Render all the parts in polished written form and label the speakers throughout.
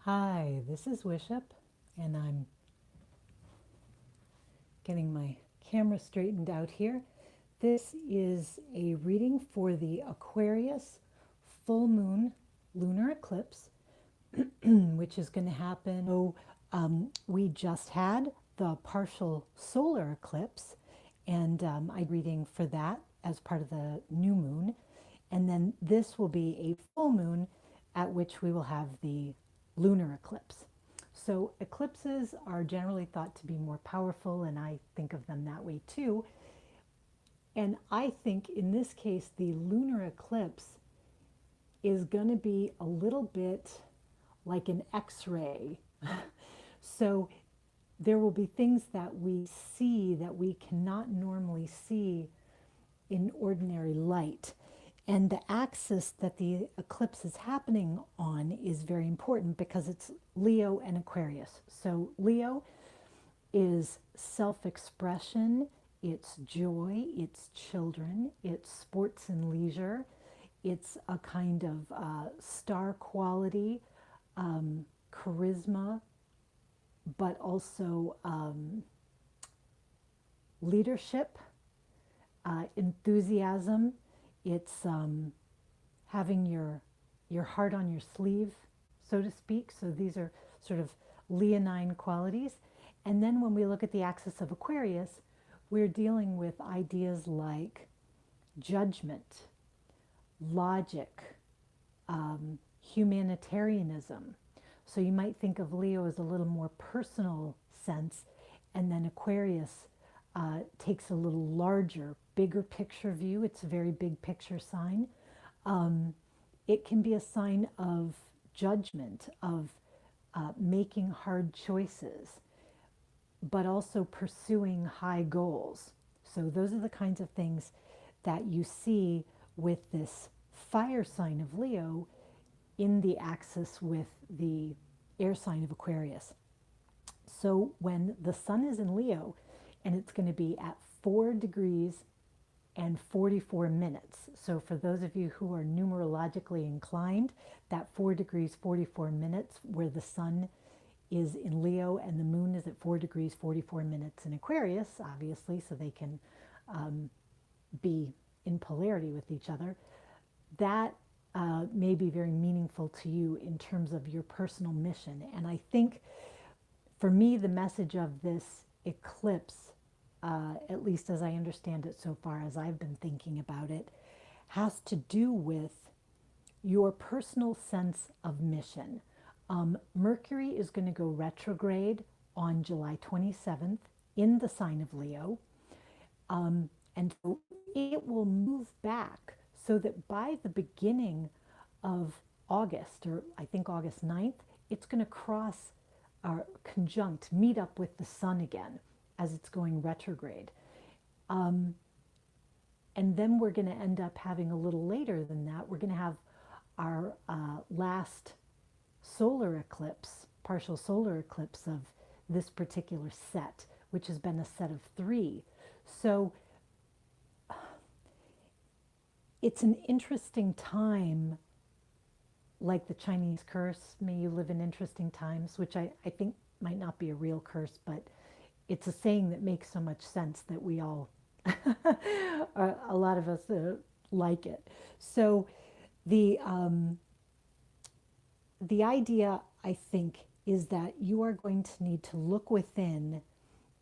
Speaker 1: Hi, this is Wishop, and I'm getting my camera straightened out here. This is a reading for the Aquarius full moon lunar eclipse, which is going to happen. We just had the partial solar eclipse, and I'm reading for that as part of the new moon. And then this will be a full moon at which we will have the lunar eclipse. So eclipses are generally thought to be more powerful, and I think of them that way too. And I think in this case, the lunar eclipse is going to be a little bit like an X-ray. So there will be things that we see that we cannot normally see in ordinary light. And the axis that the eclipse is happening on is very important because it's Leo and Aquarius. So Leo is self-expression, it's joy, it's children, it's sports and leisure, it's a kind of star quality, charisma, but also leadership, enthusiasm. It's having your heart on your sleeve, so to speak. So these are sort of leonine qualities. And then when we look at the axis of Aquarius, we're dealing with ideas like judgment, logic, humanitarianism. So you might think of Leo as a little more personal sense, and then Aquarius takes a little larger, bigger picture view. It's a very big picture sign. It can be a sign of judgment, of making hard choices, but also pursuing high goals. So those are the kinds of things that you see with this fire sign of Leo in the axis with the air sign of Aquarius. So when the sun is in Leo, and it's going to be at 4 degrees and 44 minutes. So for those of you who are numerologically inclined, that 4 degrees 44 minutes where the sun is in Leo and the moon is at 4 degrees 44 minutes in Aquarius, obviously, so they can be in polarity with each other, that may be very meaningful to you in terms of your personal mission. And I think for me, the message of this eclipse, at least as I understand it so far, as I've been thinking about it, has to do with your personal sense of mission. Mercury is going to go retrograde on July 27th in the sign of Leo. And so it will move back so that by the beginning of August, or I think August 9th, it's going to cross or conjunct, meet up with the sun again as it's going retrograde. And then we're going to end up having a little later than that, we're going to have our last solar eclipse, partial solar eclipse of this particular set, which has been a set of 3. So it's an interesting time, like the Chinese curse, may you live in interesting times, which I think might not be a real curse, but it's a saying that makes so much sense that we all, a lot of us like it. So the idea, I think, is that you are going to need to look within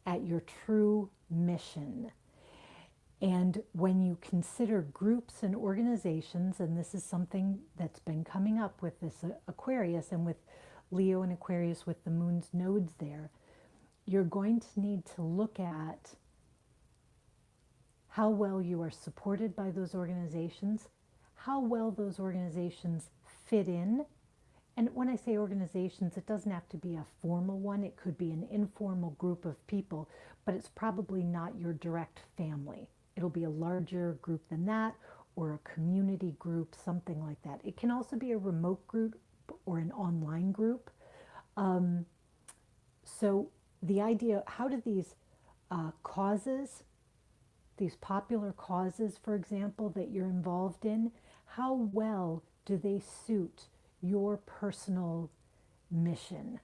Speaker 1: at your true mission. And when you consider groups and organizations, and this is something that's been coming up with this Aquarius and with Leo and Aquarius with the moon's nodes there, you're going to need to look at how well you are supported by those organizations, how well those organizations fit in. And when I say organizations, it doesn't have to be a formal one. It could be an informal group of people, but it's probably not your direct family. It'll be a larger group than that, or a community group, something like that. It can also be a remote group or an online group. So the idea, how do these causes, these popular causes, for example, that you're involved in, how well do they suit your personal mission.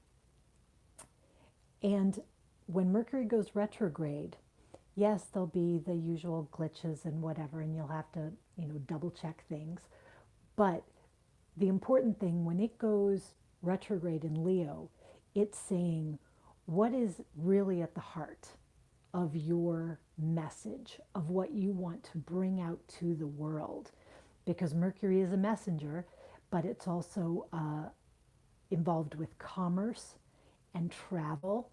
Speaker 1: And when Mercury goes retrograde, yes, there'll be the usual glitches and whatever, and you'll have to, double check things. But the important thing, when it goes retrograde in Leo, it's saying what is really at the heart of your message, of what you want to bring out to the world. Because Mercury is a messenger, but it's also involved with commerce and travel,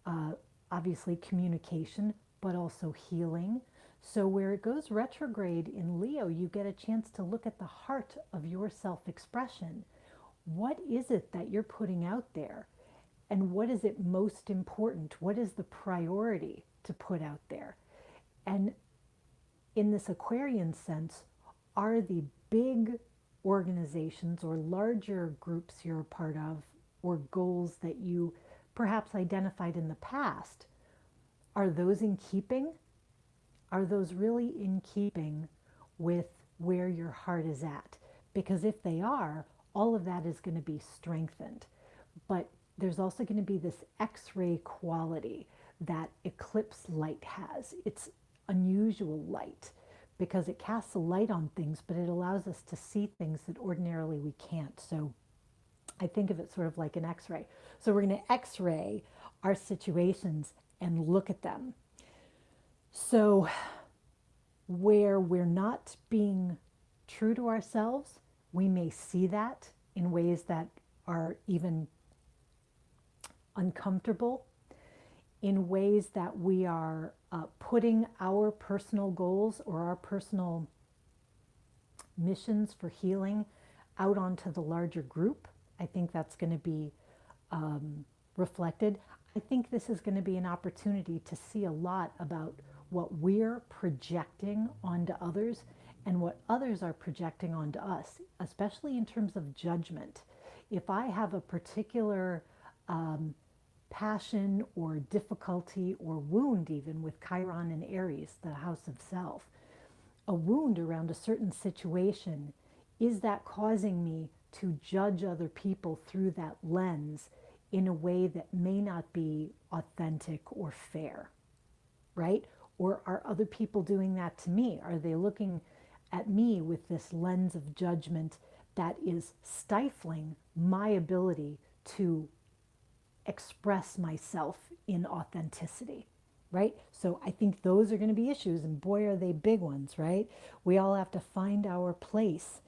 Speaker 1: uh, obviously communication, but also healing. So where it goes retrograde in Leo, you get a chance to look at the heart of your self-expression. What is it that you're putting out there? And what is it most important? What is the priority to put out there? And in this Aquarian sense, are the big organizations or larger groups you're a part of, or goals that you perhaps identified in the past, are those in keeping? Are those really in keeping with where your heart is at? Because if they are, all of that is going to be strengthened. But there's also going to be this X-ray quality that eclipse light has. It's unusual light because it casts a light on things, but it allows us to see things that ordinarily we can't. So I think of it sort of like an X-ray. So we're going to X-ray our situations and look at them. So where we're not being true to ourselves, we may see that in ways that are even uncomfortable, in ways that we are putting our personal goals or our personal missions for healing out onto the larger group. I think that's going to be reflected. I think this is going to be an opportunity to see a lot about what we're projecting onto others and what others are projecting onto us, especially in terms of judgment. If I have a particular passion or difficulty or wound, even with Chiron and Aries, the house of self, a wound around a certain situation, is that causing me to judge other people through that lens in a way that may not be authentic or fair, right? Or are other people doing that to me? Are they looking at me with this lens of judgment that is stifling my ability to express myself in authenticity, right? So I think those are going to be issues, and boy, are they big ones, right? We all have to find our place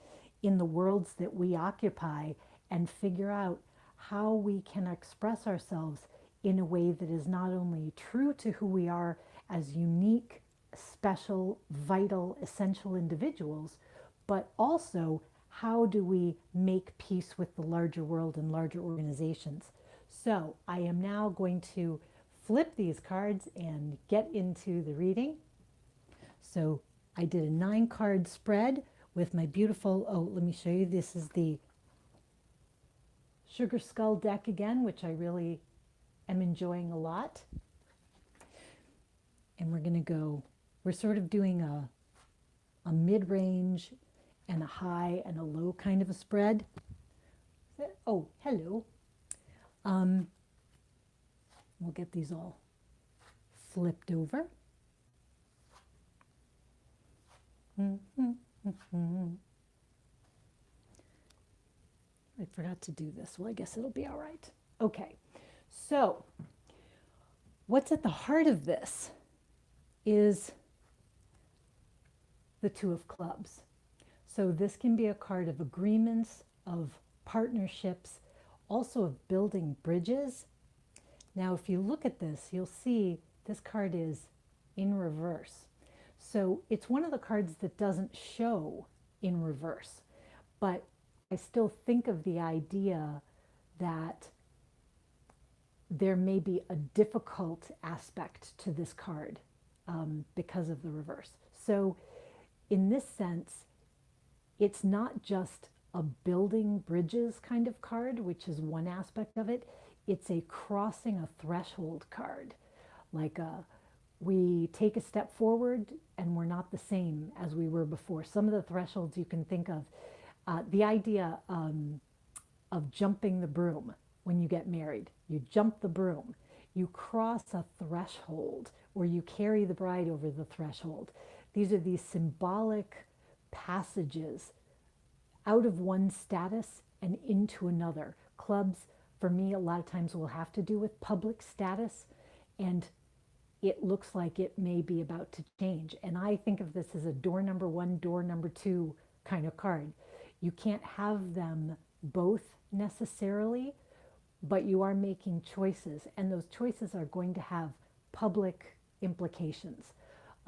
Speaker 1: in the worlds that we occupy and figure out how we can express ourselves in a way that is not only true to who we are as unique, special, vital, essential individuals, but also how do we make peace with the larger world and larger organizations. So I am now going to flip these cards and get into the reading. So I did a 9-card spread with my beautiful, oh, let me show you. This is the Sugar Skull deck again, which I really am enjoying a lot. And we're going to go, we're sort of doing a mid-range and a high and a low kind of a spread. Oh, hello. We'll get these all flipped over. I forgot to do this. Well, I guess it'll be all right. Okay, so what's at the heart of this is the Two of Clubs. So this can be a card of agreements, of partnerships, also of building bridges. Now, if you look at this, you'll see this card is in reverse. So it's one of the cards that doesn't show in reverse, but I still think of the idea that there may be a difficult aspect to this card because of the reverse. So in this sense, it's not just a building bridges kind of card, which is one aspect of it. It's a crossing a threshold card. Like we take a step forward and we're not the same as we were before. Some of the thresholds you can think of, the idea of jumping the broom when you get married. You jump the broom. You cross a threshold, or you carry the bride over the threshold. These are these symbolic passages out of one status and into another. Clubs, for me, a lot of times will have to do with public status, and it looks like it may be about to change. And I think of this as a door number one, door number two kind of card. You can't have them both necessarily, but you are making choices, and those choices are going to have public implications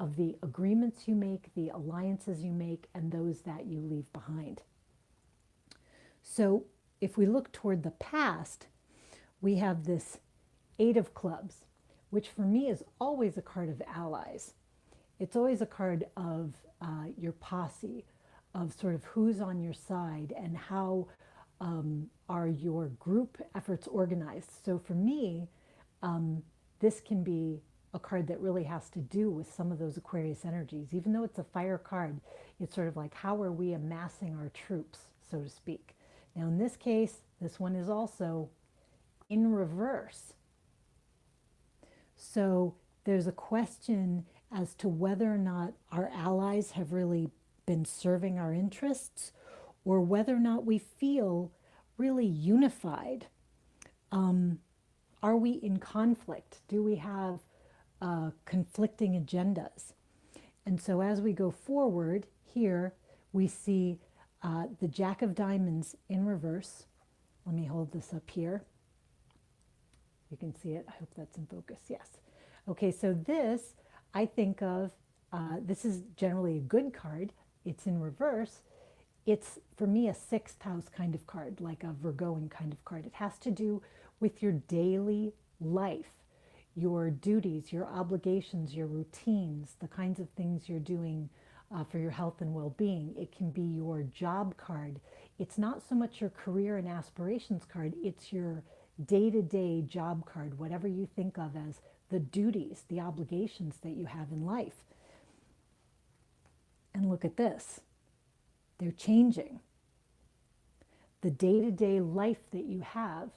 Speaker 1: of the agreements you make, the alliances you make, and those that you leave behind. So if we look toward the past, we have this Eight of Clubs, which for me is always a card of allies. It's always a card of your posse, of sort of who's on your side and how are your group efforts organized. So for me, this can be a card that really has to do with some of those Aquarius energies. Even though it's a fire card, it's sort of like, how are we amassing our troops, so to speak. Now in this case, this one is also in reverse. So there's a question as to whether or not our allies have really been serving our interests, or whether or not we feel really unified. Are we in conflict? Do we have conflicting agendas? And so as we go forward here, we see the Jack of Diamonds in reverse. Let me hold this up here. You can see it. I hope that's in focus. Yes. Okay, so this, I think of, this is generally a good card. It's in reverse. It's, for me, a sixth house kind of card, like a Virgoan kind of card. It has to do with your daily life, your duties, your obligations, your routines, the kinds of things you're doing for your health and well-being. It can be your job card. It's not so much your career and aspirations card. It's your day-to-day job card, whatever you think of as the duties, the obligations that you have in life. And look at this. They're changing. The day-to-day life that you have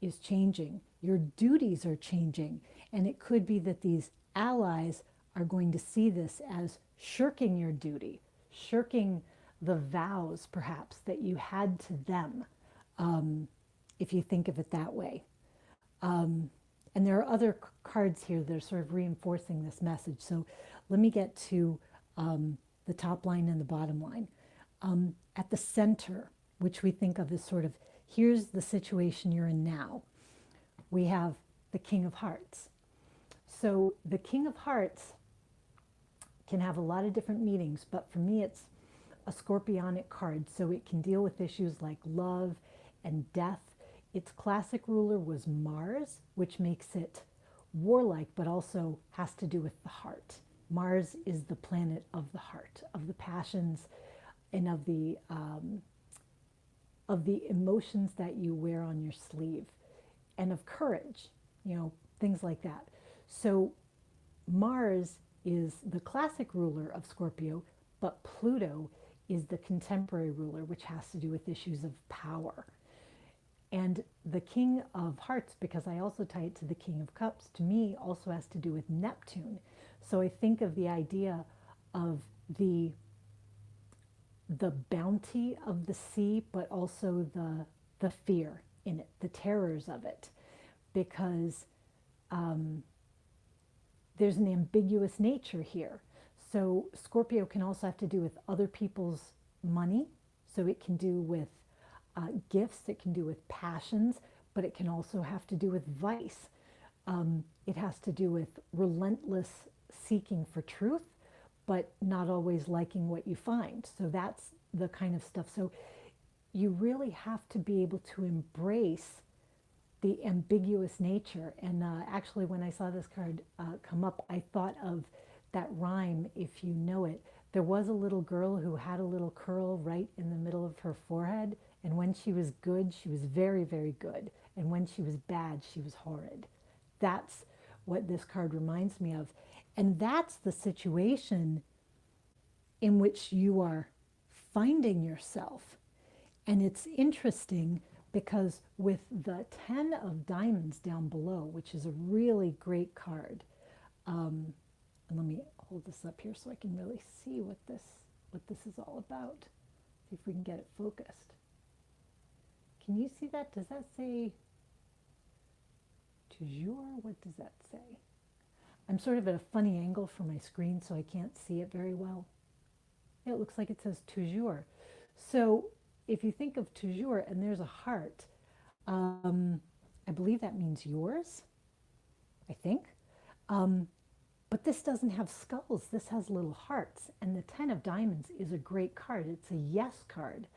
Speaker 1: is changing. Your duties are changing. And it could be that these allies are going to see this as shirking your duty, shirking the vows, perhaps, that you had to them, if you think of it that way. And there are other cards here that are sort of reinforcing this message. So let me get to the top line and the bottom line. At the center, which we think of as sort of, here's the situation you're in now, we have the King of Hearts. So the King of Hearts can have a lot of different meanings, but for me it's a scorpionic card, so it can deal with issues like love and death. Its classic ruler was Mars, which makes it warlike, but also has to do with the heart. Mars is the planet of the heart, of the passions, and of the emotions that you wear on your sleeve, and of courage, things like that. So Mars is the classic ruler of Scorpio, but Pluto is the contemporary ruler, which has to do with issues of power. And the King of Hearts, because I also tie it to the King of Cups, to me also has to do with Neptune. So I think of the idea of the bounty of the sea, but also the fear in it, the terrors of it, because there's an ambiguous nature here. So Scorpio can also have to do with other people's money. So it can do with gifts, it can do with passions, but it can also have to do with vice. It has to do with relentless seeking for truth, but not always liking what you find. So that's the kind of stuff. So you really have to be able to embrace the ambiguous nature. And actually, when I saw this card come up, I thought of that rhyme, if you know it. There was a little girl who had a little curl right in the middle of her forehead. And when she was good, she was very, very good. And when she was bad, she was horrid. That's what this card reminds me of. And that's the situation in which you are finding yourself. And it's interesting because with the 10 of diamonds down below, which is a really great card, and let me hold this up here so I can really see what this is all about. See if we can get it focused. Can you see that? Does that say toujours? What does that say? I'm sort of at a funny angle for my screen, so I can't see it very well. It looks like it says toujours. So if you think of toujours and there's a heart, I believe that means yours, I think. Um, but this doesn't have skulls. This has little hearts. And the 10 of diamonds is a great card. It's a yes card.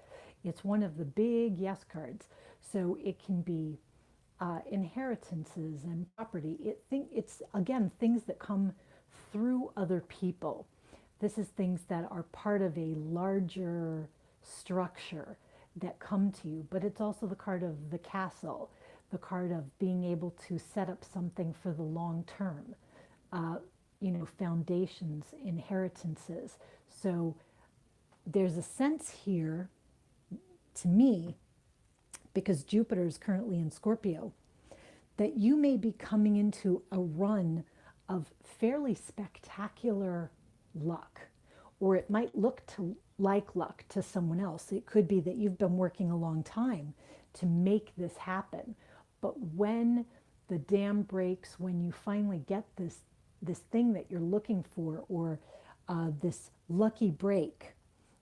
Speaker 1: It's one of the big yes cards. So it can be inheritances and property. It's, again, things that come through other people. This is things that are part of a larger structure that come to you. But it's also the card of the castle, the card of being able to set up something for the long term. Uh, Foundations, inheritances. So there's a sense here to me, because Jupiter is currently in Scorpio, that you may be coming into a run of fairly spectacular luck, or it might look like luck to someone else. It could be that you've been working a long time to make this happen. But when the dam breaks, when you finally get this thing that you're looking for, or this lucky break,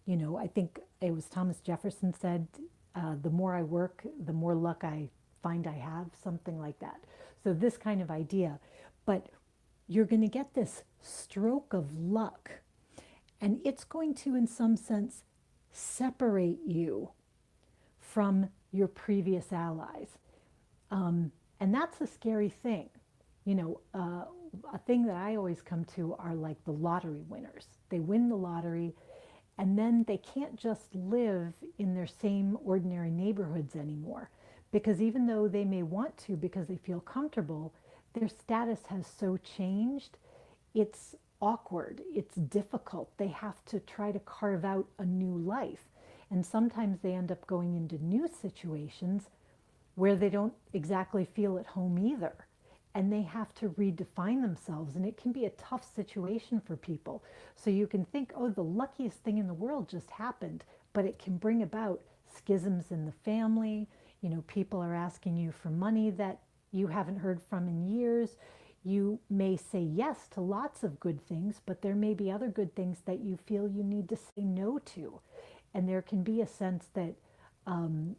Speaker 1: I think it was Thomas Jefferson said, the more I work, the more luck I find I have, something like that. So this kind of idea. But you're going to get this stroke of luck, and it's going to, in some sense, separate you from your previous allies. And that's a scary thing. A thing that I always come to are like the lottery winners. They win the lottery, and then they can't just live in their same ordinary neighborhoods anymore. Because even though they may want to, because they feel comfortable, their status has so changed, it's awkward, it's difficult. They have to try to carve out a new life. And sometimes they end up going into new situations where they don't exactly feel at home either. And they have to redefine themselves. And it can be a tough situation for people. So you can think, oh, the luckiest thing in the world just happened. But it can bring about schisms in the family. People are asking you for money that you haven't heard from in years. You may say yes to lots of good things, but there may be other good things that you feel you need to say no to. And there can be a sense that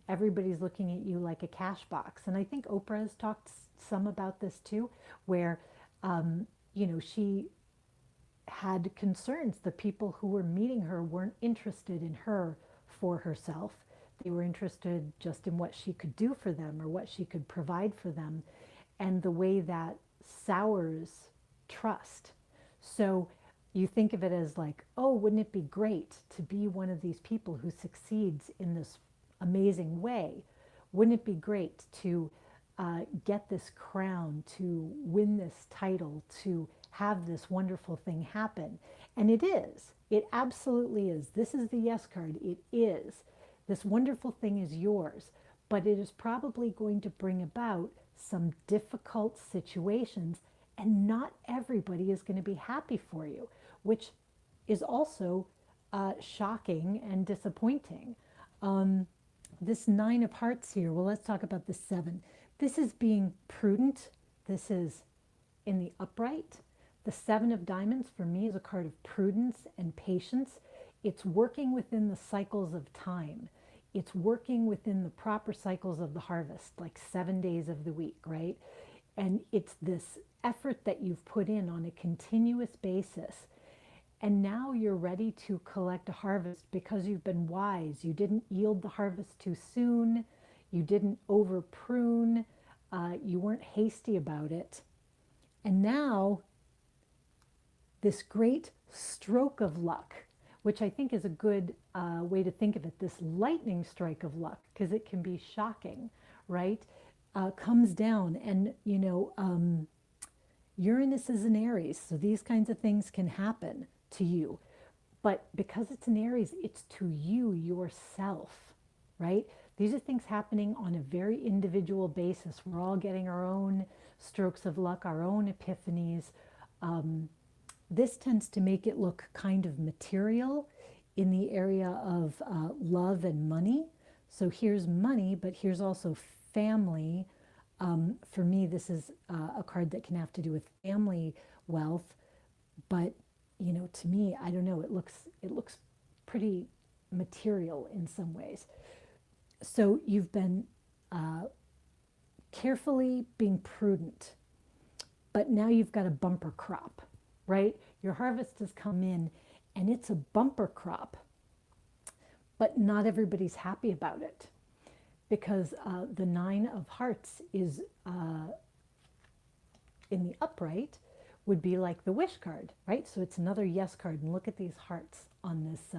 Speaker 1: everybody's looking at you like a cash box. And I think Oprah has talked some about this too, where, she had concerns. The people who were meeting her weren't interested in her for herself. They were interested just in what she could do for them or what she could provide for them, and the way that sours trust. So you think of it as like, oh, wouldn't it be great to be one of these people who succeeds in this amazing way? Wouldn't it be great to get this crown, to win this title, to have this wonderful thing happen? And it is. It absolutely is. This is the yes card. It is. This wonderful thing is yours, but it is probably going to bring about some difficult situations, and not everybody is going to be happy for you, which is also shocking and disappointing. This 9 of hearts here, well, let's talk about the 7. This is being prudent. This is in the upright. The 7 of diamonds for me is a card of prudence and patience. It's working within the cycles of time. It's working within the proper cycles of the harvest, like 7 days of the week, right? And it's this effort that you've put in on a continuous basis. And now you're ready to collect a harvest because you've been wise. You didn't yield the harvest too soon. You didn't over prune. You weren't hasty about it. And now this great stroke of luck, which I think is a good way to think of it, this lightning strike of luck, because it can be shocking, right? Comes down, and Uranus is in Aries, so these kinds of things can happen to you. But because it's in Aries, it's to you, yourself, right? These are things happening on a very individual basis. We're all getting our own strokes of luck, our own epiphanies. Um, this tends to make it look kind of material in the area of love and money. So here's money, but here's also family. For me, this is a card that can have to do with family wealth. But to me, I don't know. It looks pretty material in some ways. So you've been carefully being prudent, but now you've got a bumper crop, right? Your harvest has come in and it's a bumper crop, but not everybody's happy about it because the Nine of Hearts is in the upright would be like the wish card, right? So it's another yes card. And look at these hearts on this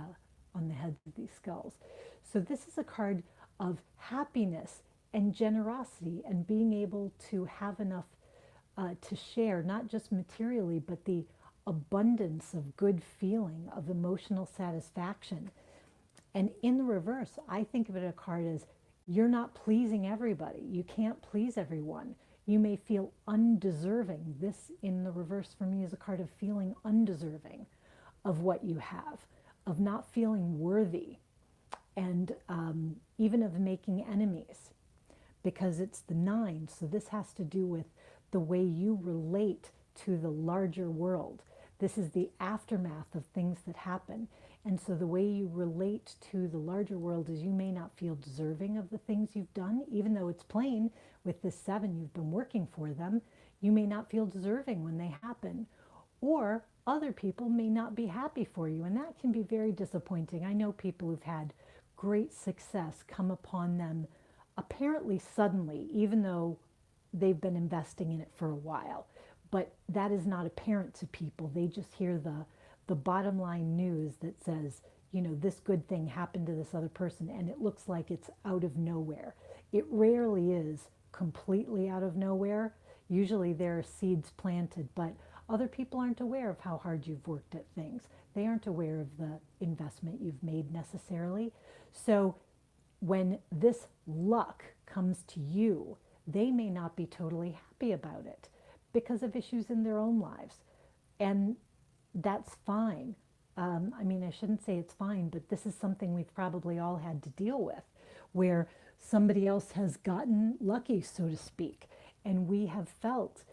Speaker 1: on the heads of these skulls. So this is a card of happiness and generosity and being able to have enough to share, not just materially, but the abundance of good feeling, of emotional satisfaction. And in the reverse, I think of it a card as you're not pleasing everybody. You can't please everyone. You may feel undeserving. This in the reverse for me is a card of feeling undeserving of what you have, of not feeling worthy, and even of making enemies because it's the nine. So this has to do with the way you relate to the larger world. This is the aftermath of things that happen. And so the way you relate to the larger world is you may not feel deserving of the things you've done, even though it's plain with this seven, you've been working for them. You may not feel deserving when they happen. Or other people may not be happy for you. And that can be very disappointing. I know people who've had great success come upon them apparently suddenly, even though they've been investing in it for a while. But that is not apparent to people. They just hear the bottom line news that says, this good thing happened to this other person, and it looks like it's out of nowhere. It rarely is completely out of nowhere. Usually there are seeds planted, but other people aren't aware of how hard you've worked at things. They aren't aware of the investment you've made necessarily. So when this luck comes to you, they may not be totally happy about it because of issues in their own lives. And that's fine. I shouldn't say it's fine, but this is something we've probably all had to deal with, where somebody else has gotten lucky, so to speak, and we have felt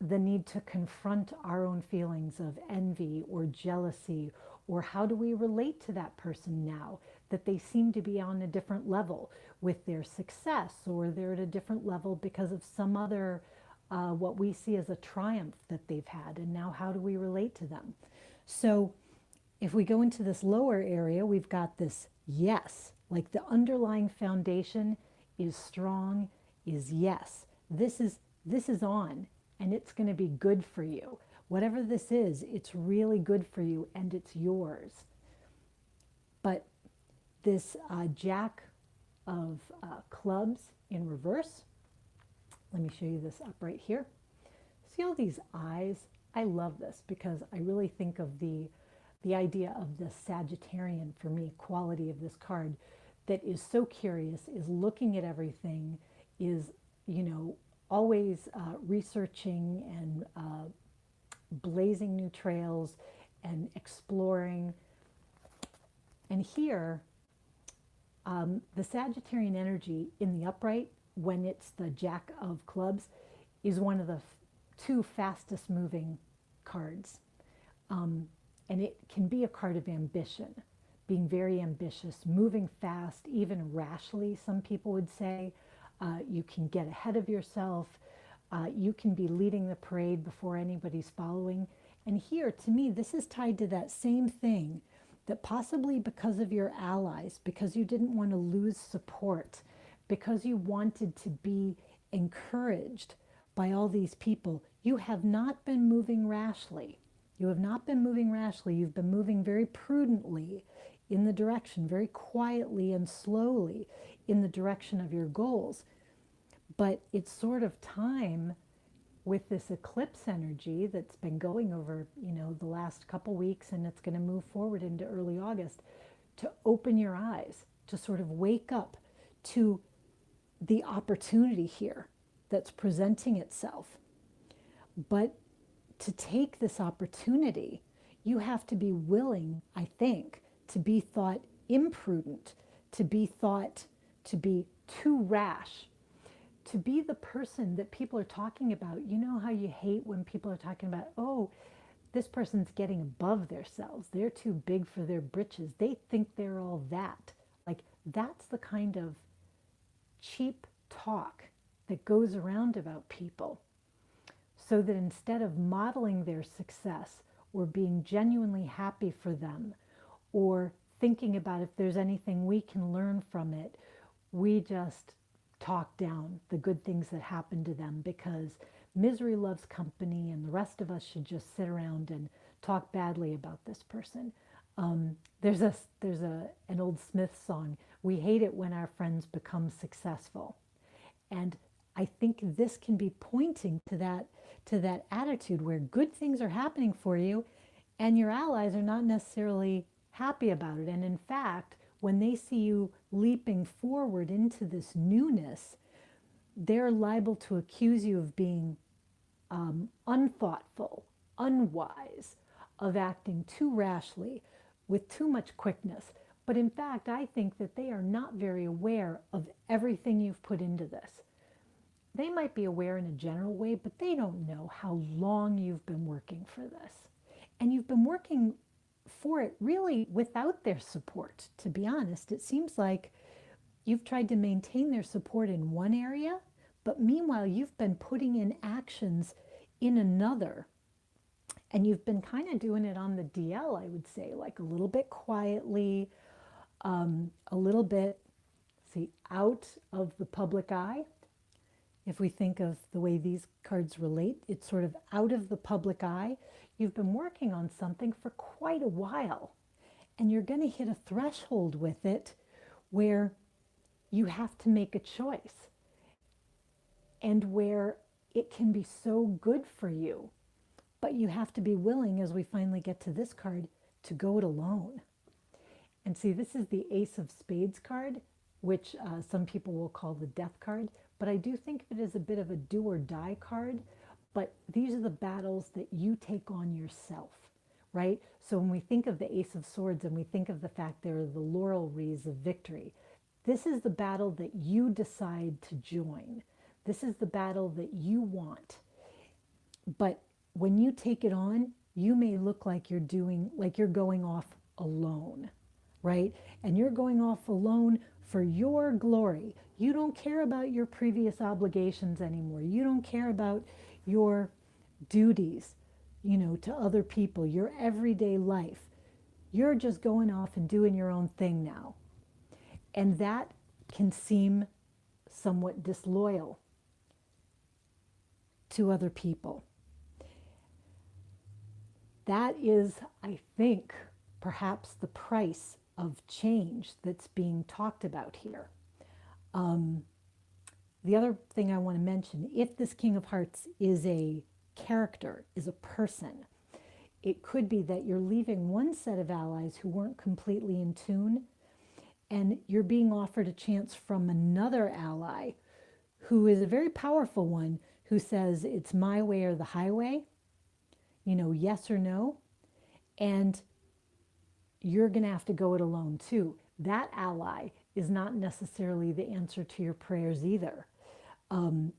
Speaker 1: the need to confront our own feelings of envy or jealousy, or how do we relate to that person now that they seem to be on a different level with their success, or they're at a different level because of some other what we see as a triumph that they've had, and now how do we relate to them? So if we go into this lower area, we've got this yes, like the underlying foundation is strong, is yes. This is on, and it's going to be good for you. Whatever this is, it's really good for you, and it's yours. But this Jack of clubs in reverse, let me show you this up right here. See all these eyes? I love this because I really think of the idea of the Sagittarian, for me, quality of this card that is so curious, is looking at everything, is, always researching and blazing new trails and exploring. And here, the Sagittarian energy in the upright, when it's the Jack of clubs, is one of the two fastest moving cards. And it can be a card of ambition, being very ambitious, moving fast, even rashly, some people would say. You can get ahead of yourself. You can be leading the parade before anybody's following. And here, to me, this is tied to that same thing, that possibly because of your allies, because you didn't want to lose support, because you wanted to be encouraged by all these people, you have not been moving rashly. You have not been moving rashly. You've been moving very prudently in the direction, very quietly and slowly in the direction of your goals. But it's sort of time with this eclipse energy that's been going over, the last couple weeks, and it's going to move forward into early August, to open your eyes, to sort of wake up, to the opportunity here that's presenting itself. But to take this opportunity, you have to be willing, I think, to be thought imprudent, to be thought to be too rash, to be the person that people are talking about. You know how you hate when people are talking about, oh, this person's getting above themselves. They're too big for their britches. They think they're all that. Like, that's the kind of cheap talk that goes around about people. So that instead of modeling their success or being genuinely happy for them or thinking about if there's anything we can learn from it, we just talk down the good things that happen to them because misery loves company and the rest of us should just sit around and talk badly about this person. There's an old Smith song. We hate it when our friends become successful. And I think this can be pointing to that attitude where good things are happening for you and your allies are not necessarily happy about it. And in fact, when they see you leaping forward into this newness, they're liable to accuse you of being unthoughtful, unwise, of acting too rashly, with too much quickness. But in fact, I think that they are not very aware of everything you've put into this. They might be aware in a general way, but they don't know how long you've been working for this. And you've been working for it really without their support, to be honest. It seems like you've tried to maintain their support in one area, but meanwhile, you've been putting in actions in another. And you've been kind of doing it on the DL, I would say, like a little bit quietly, a little bit, see, out of the public eye. If we think of the way these cards relate, it's sort of out of the public eye. You've been working on something for quite a while, and you're going to hit a threshold with it where you have to make a choice and where it can be so good for you. But you have to be willing, as we finally get to this card, to go it alone. And see, this is the Ace of Spades card, which some people will call the death card. But I do think of it as a bit of a do or die card. But these are the battles that you take on yourself, right? So when we think of the Ace of Swords and we think of the fact there are the laurel wreaths of victory, this is the battle that you decide to join. This is the battle that you want. But when you take it on, you may look like you're going off alone, right? And you're going off alone for your glory. You don't care about your previous obligations anymore. You don't care about your duties, to other people, your everyday life. You're just going off and doing your own thing now. And that can seem somewhat disloyal to other people. That is, I think, perhaps the price of change that's being talked about here. The other thing I want to mention, if this King of Hearts is a character, is a person, it could be that you're leaving one set of allies who weren't completely in tune, and you're being offered a chance from another ally who is a very powerful one, who says it's my way or the highway, yes or no, and you're going to have to go it alone too. That ally is not necessarily the answer to your prayers either.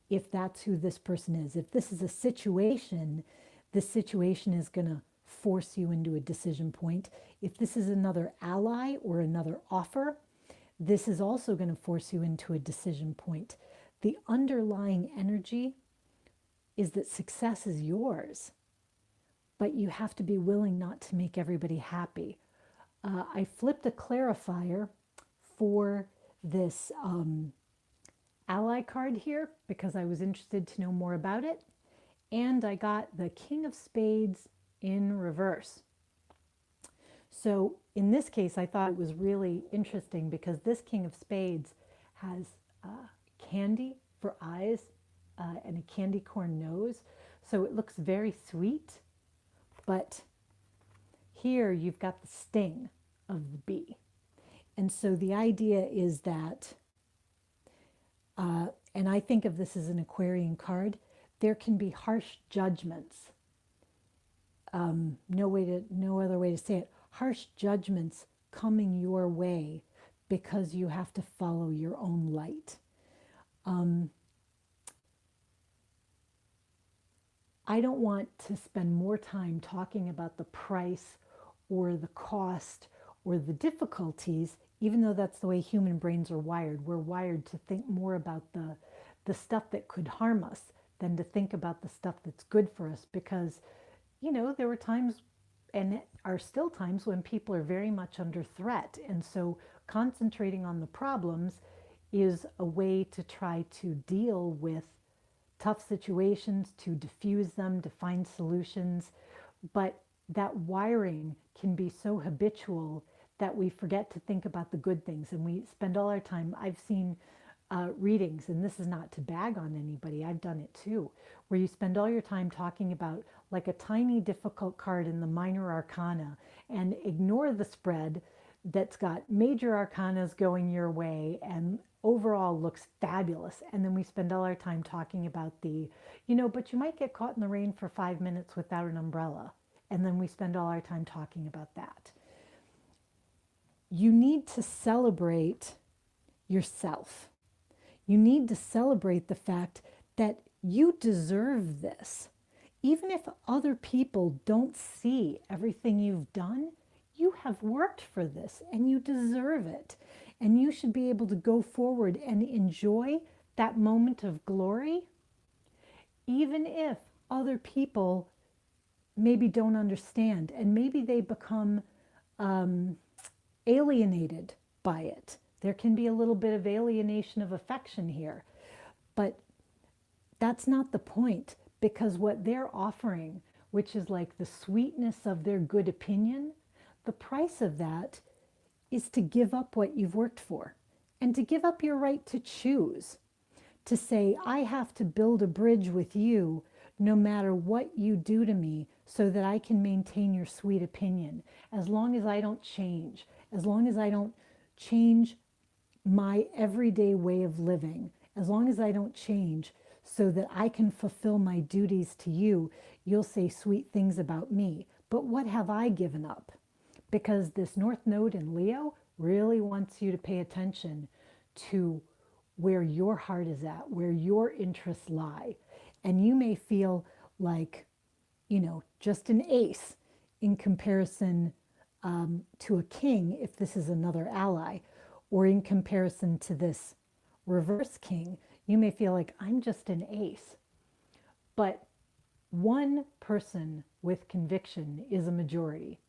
Speaker 1: If that's who this person is. If this is a situation, this situation is going to force you into a decision point. If this is another ally or another offer, this is also going to force you into a decision point. The underlying energy is that success is yours, but you have to be willing not to make everybody happy. I flipped a clarifier for this ally card here because I was interested to know more about it. And I got the King of Spades in reverse. So in this case, I thought it was really interesting because this King of Spades has candy for eyes and a candy corn nose. So it looks very sweet, but here you've got the sting of the bee. And so the idea is that I think of this as an Aquarian card, there can be harsh judgments. No other way to say it. Harsh judgments coming your way because you have to follow your own light. I don't want to spend more time talking about the price or the cost or the difficulties, even though that's the way human brains are wired. We're wired to think more about the stuff that could harm us than to think about the stuff that's good for us, because, there were times and are still times when people are very much under threat. And so concentrating on the problems is a way to try to deal with tough situations, to diffuse them, to find solutions. But that wiring can be so habitual that we forget to think about the good things. And we spend all our time, I've seen readings, and this is not to bag on anybody, I've done it too, where you spend all your time talking about like a tiny difficult card in the minor arcana and ignore the spread that's got major arcanas going your way and overall looks fabulous. And then we spend all our time talking about but you might get caught in the rain for 5 minutes without an umbrella. And then we spend all our time talking about that. You need to celebrate yourself. You need to celebrate the fact that you deserve this. Even if other people don't see everything you've done, you have worked for this and you deserve it. And you should be able to go forward and enjoy that moment of glory, even if other people maybe don't understand and maybe they become alienated by it. There can be a little bit of alienation of affection here, but that's not the point, because what they're offering, which is like the sweetness of their good opinion, the price of that is to give up what you've worked for and to give up your right to choose, to say, I have to build a bridge with you no matter what you do to me so that I can maintain your sweet opinion. As long as I don't change, as long as I don't change my everyday way of living, as long as I don't change so that I can fulfill my duties to you, you'll say sweet things about me. But what have I given up? Because this North Node in Leo really wants you to pay attention to where your heart is at, where your interests lie. And you may feel like, just an ace in comparison to a king, if this is another ally, or in comparison to this reverse king, you may feel like I'm just an ace. But one person with conviction is a majority.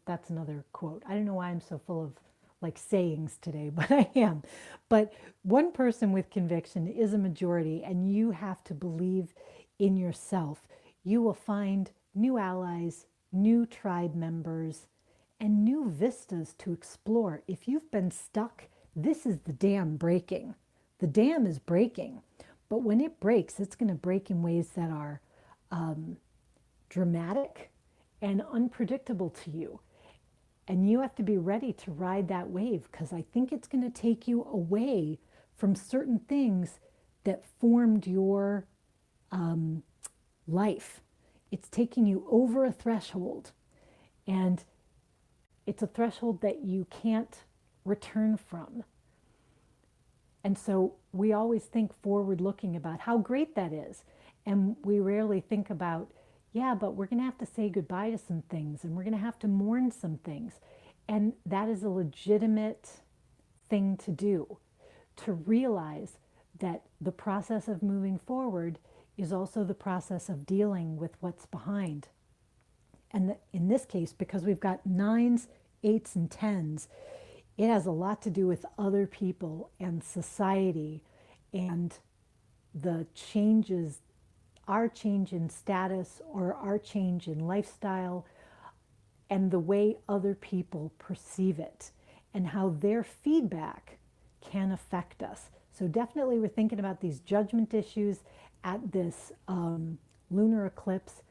Speaker 1: That's another quote. I don't know why I'm so full of like sayings today, but I am. But one person with conviction is a majority, and you have to believe in yourself. You will find new allies, new tribe members, and new vistas to explore. If you've been stuck, this is the dam breaking. The dam is breaking, but when it breaks, it's going to break in ways that are dramatic and unpredictable to you. And you have to be ready to ride that wave, because I think it's going to take you away from certain things that formed your life. It's taking you over a threshold, and it's a threshold that you can't return from. And so we always think forward looking about how great that is. And we rarely think about, yeah, but we're going to have to say goodbye to some things and we're going to have to mourn some things. And that is a legitimate thing to do, to realize that the process of moving forward is also the process of dealing with what's behind. And in this case, because we've got 9s, 8s, and 10s, it has a lot to do with other people and society and the changes, our change in status or our change in lifestyle, and the way other people perceive it and how their feedback can affect us. So definitely we're thinking about these judgment issues at this lunar eclipse.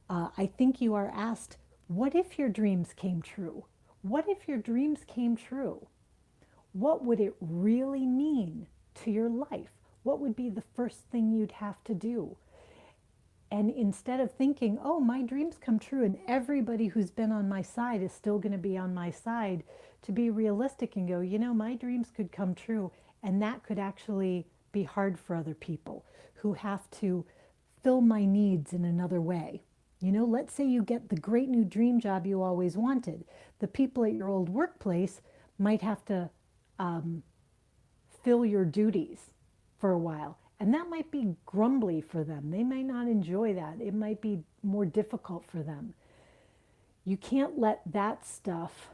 Speaker 1: I think you are asked, what if your dreams came true? What if your dreams came true? What would it really mean to your life? what would be the first thing you'd have to do? And instead of thinking, oh, my dreams come true and everybody who's been on my side is still going to be on my side, to be realistic and go, you know, my dreams could come true. And that could actually be hard for other people who have to fill my needs in another way. You know, let's say you get the great new dream job you always wanted. The people at your old workplace might have to fill your duties for a while. And that might be grumbly for them. They may not enjoy that. It might be more difficult for them. You can't let that stuff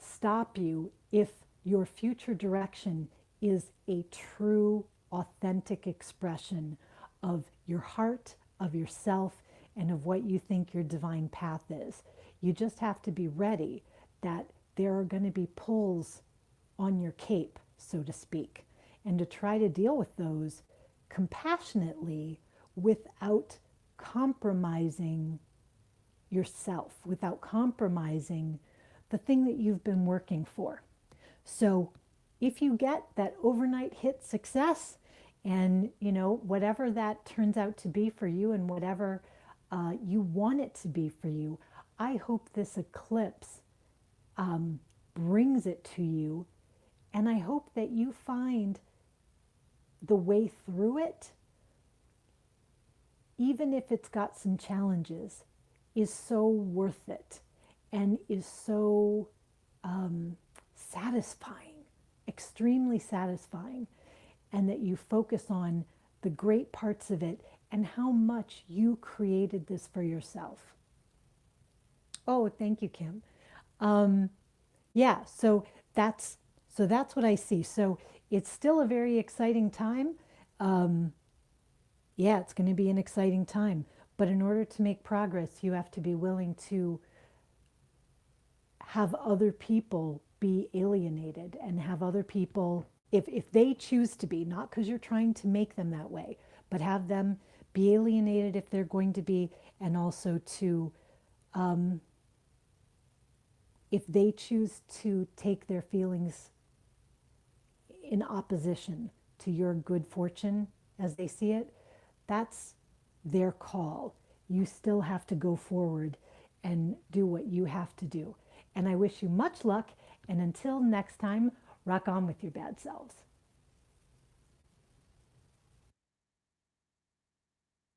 Speaker 1: stop you if your future direction is a true, authentic expression of your heart, of yourself, and of what you think your divine path is. You just have to be ready that there are going to be pulls on your cape, so to speak, and to try to deal with those compassionately without compromising yourself, without compromising the thing that you've been working for. So if you get that overnight hit success, and you know, whatever that turns out to be for you and whatever you want it to be for you, I hope this eclipse brings it to you. And I hope that you find the way through it, even if it's got some challenges, is so worth it and is so satisfying, extremely satisfying, and that you focus on the great parts of it and how much you created this for yourself. Oh, thank you, Kim. Yeah, so that's what I see. So it's still a very exciting time. Yeah, it's going to be an exciting time. But in order to make progress, you have to be willing to have other people be alienated and have other people, if they choose to be, not because you're trying to make them that way, but have them be alienated if they're going to be, and also to, if they choose to take their feelings in opposition to your good fortune as they see it, that's their call. You still have to go forward and do what you have to do. And I wish you much luck. And until next time, rock on with your bad selves.